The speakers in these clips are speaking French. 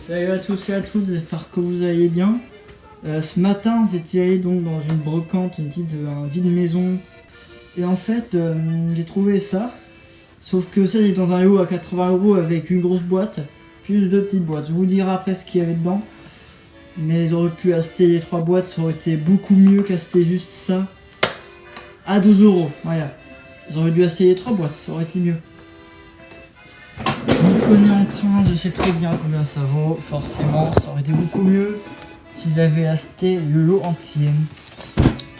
Salut à tous et à toutes, j'espère que vous allez bien. Ce matin, j'étais allé donc dans une brocante, un vide maison. Et en fait, j'ai trouvé ça. Sauf que ça, c'est dans un lot à 80€ avec une grosse boîte, plus deux petites boîtes. Je vous dirai après ce qu'il y avait dedans. Mais j'aurais pu acheter les 3 boîtes, ça aurait été beaucoup mieux qu'acheter juste ça à 12€. Voilà. J'aurais dû acheter les 3 boîtes, ça aurait été mieux. Je me connais en train, je sais très bien combien ça vaut. Forcément, ça aurait été beaucoup mieux si j'avais acheté le lot entier.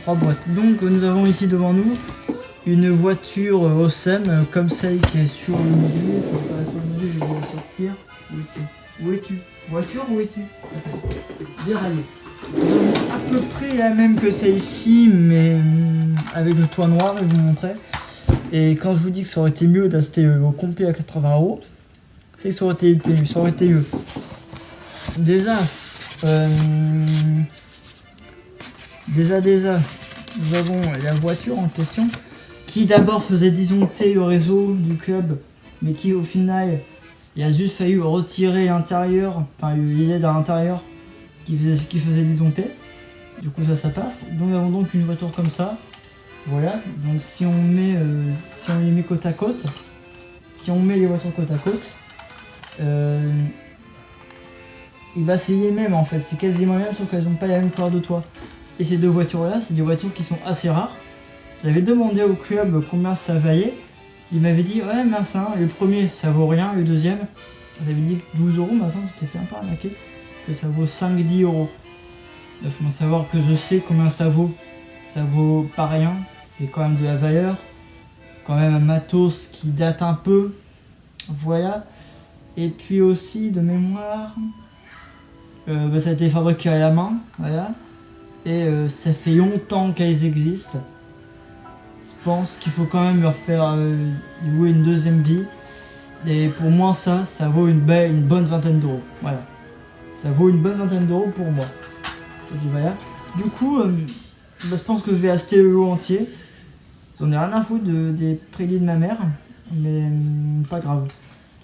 3 boîtes. Donc, nous avons ici devant nous une voiture Awesome, comme celle qui est sur le module. Faut pas sur le module, je vais la sortir. Où es-tu? Voiture, où es-tu? Déraillée. Nous avons à peu près la même que celle-ci, mais avec le toit noir, je vais vous montrer. Et quand je vous dis que ça aurait été mieux d'acheter au complet à 80€, c'est que ça aurait été mieux. Déjà, nous avons la voiture en question, qui d'abord faisait disjoncter le réseau du club, mais qui au final, il a juste fallu retirer l'intérieur, enfin il y a à l'intérieur qui faisait disjoncter. Du coup ça passe. Donc nous avons donc une voiture comme ça. Voilà, donc si on les met côte à côte, si on met les voitures côte à côte, c'est les mêmes en fait, c'est quasiment les mêmes sauf qu'elles n'ont pas la même couleur de toit. Et ces deux voitures là, c'est des voitures qui sont assez rares. J'avais demandé au club combien ça valait, il m'avait dit ouais mince, le premier ça vaut rien, le deuxième, j'avais dit 12€, mince, c'était fait un peu arnaquer, que ça vaut 5-10€. Il faut savoir que je sais combien ça vaut pas rien, c'est quand même de la valeur, quand même un matos qui date un peu, voilà. Et puis aussi de mémoire, ça a été fabriqué à la main, voilà, et ça fait longtemps qu'elles existent. Je pense qu'il faut quand même leur faire jouer une deuxième vie, et pour moi ça vaut une bonne vingtaine d'euros, voilà, ça vaut une bonne vingtaine d'euros pour moi. Voilà. Du coup, je pense que je vais acheter le lot entier. J'en ai rien à foutre des prédits de ma mère, mais pas grave. De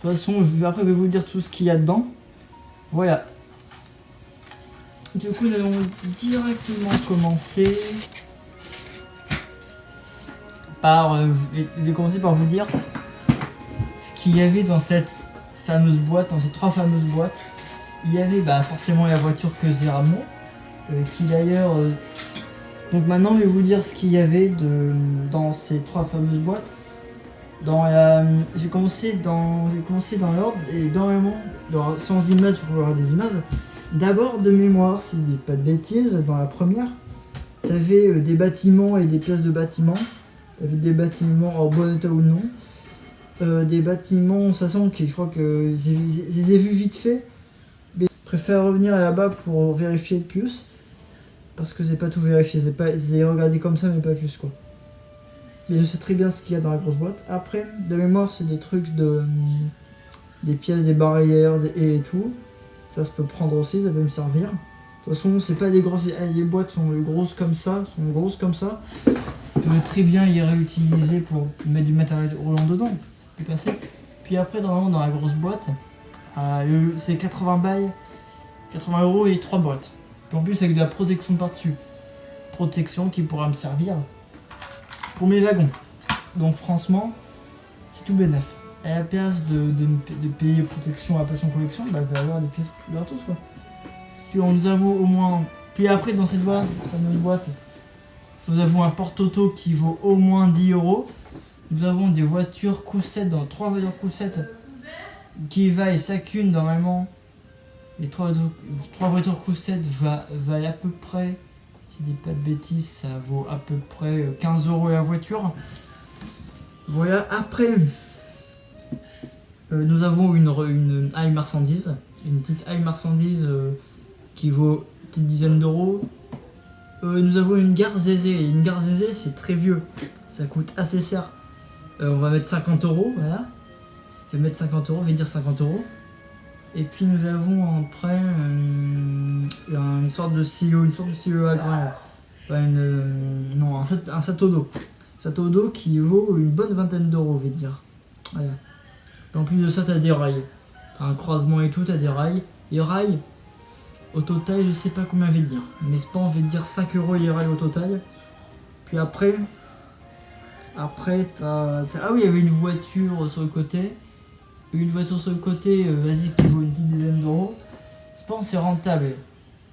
toute façon, après je vais vous dire tout ce qu'il y a dedans. Voilà. Du coup, nous allons directement commencer par... je vais commencer par vous dire ce qu'il y avait dans cette fameuse boîte, dans ces 3 fameuses boîtes. Il y avait forcément la voiture que j'ai ramenée. Qui d'ailleurs... donc maintenant je vais vous dire ce qu'il y avait dans ces 3 fameuses boîtes. Je vais commencer dans l'ordre et sans images pour avoir des images. D'abord de mémoire, si je dis pas de bêtises, dans la première, tu avais des bâtiments et des pièces de bâtiments. Tu avais des bâtiments en bon état ou non. Des bâtiments, ça sent que je crois que je les ai vus vite fait. Mais je préfère revenir là-bas pour vérifier le plus. Parce que j'ai pas tout vérifié, j'ai regardé comme ça mais pas plus quoi. Mais je sais très bien ce qu'il y a dans la grosse boîte. Après, de mémoire, c'est des trucs des pièces, des barrières et tout. Ça se peut prendre aussi, ça peut me servir. De toute façon, c'est pas des grosses... Les boîtes sont grosses comme ça, On peut très bien y réutiliser pour mettre du matériel roulant dedans. Ça peut passer. Puis après, normalement, dans la grosse boîte, c'est 80€ et 3 boîtes. En plus avec de la protection par-dessus. Protection qui pourra me servir pour mes wagons. Donc franchement, c'est tout bénef. À la place de payer protection à passion collection, il va y avoir des pièces gratos quoi. Puis nous avons au moins... Puis après dans cette fameuse boîte, nous avons un porte-auto qui vaut au moins 10€. Nous avons des voitures coussettes, 3 voitures coussettes qui valent chacune normalement... Les 3 voitures coussettes valent à peu près, si je dis pas de bêtises, ça vaut à peu près 15€ la voiture. Voilà, après, nous avons une haille marchandise, une petite haille marchandise qui vaut une petite dizaine d'euros. Nous avons une gare Zézé, et une gare Zézé c'est très vieux, ça coûte assez cher. On va mettre 50€, voilà. Je vais mettre 50€, je vais dire 50€. Et puis nous avons après une sorte de silo à grains. Un château d'eau. Château d'eau qui vaut une bonne vingtaine d'euros, je vais dire. Voilà. En plus de ça, t'as des rails. T'as un croisement et tout, t'as des rails. Et rail, au total, je sais pas combien je vais dire. Mais Span, on va dire 5 euros les rails au total. Puis après, ah oui, il y avait une voiture sur le côté. Une voiture sur le côté, vas-y, qui vaut une petite dizaine d'euros. Span, c'est rentable.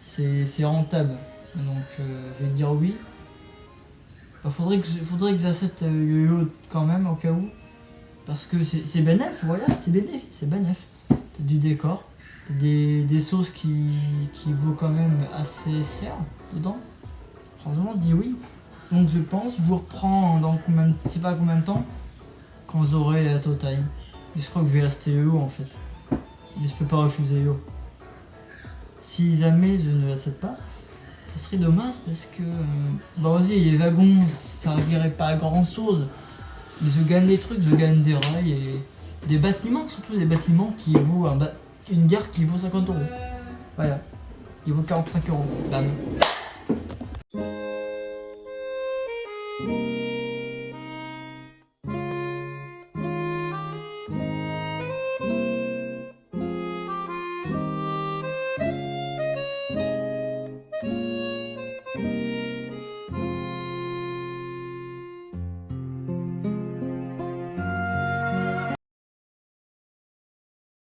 C'est rentable. Donc, je vais dire oui. Faudrait que j'achète le yo-yo quand même, au cas où. Parce que c'est bénéf, voilà, c'est bénéf. T'as du décor, t'as des sauces qui vaut quand même assez cher dedans. Franchement, on se dit oui. Donc je pense, je vous reprends dans combien, je sais pas combien de temps, quand j'aurai la total. Et je crois que je vais acheter le yo en fait. Mais je peux pas refuser yo. Si jamais je ne l'achète pas, ça serait dommage parce que bah vas-y, les wagons ça servirait pas à grand chose. Mais je gagne des trucs, je gagne des rails et des bâtiments, surtout des bâtiments qui vaut une gare qui vaut 50 euros. Voilà, qui vaut 45 euros. Bam.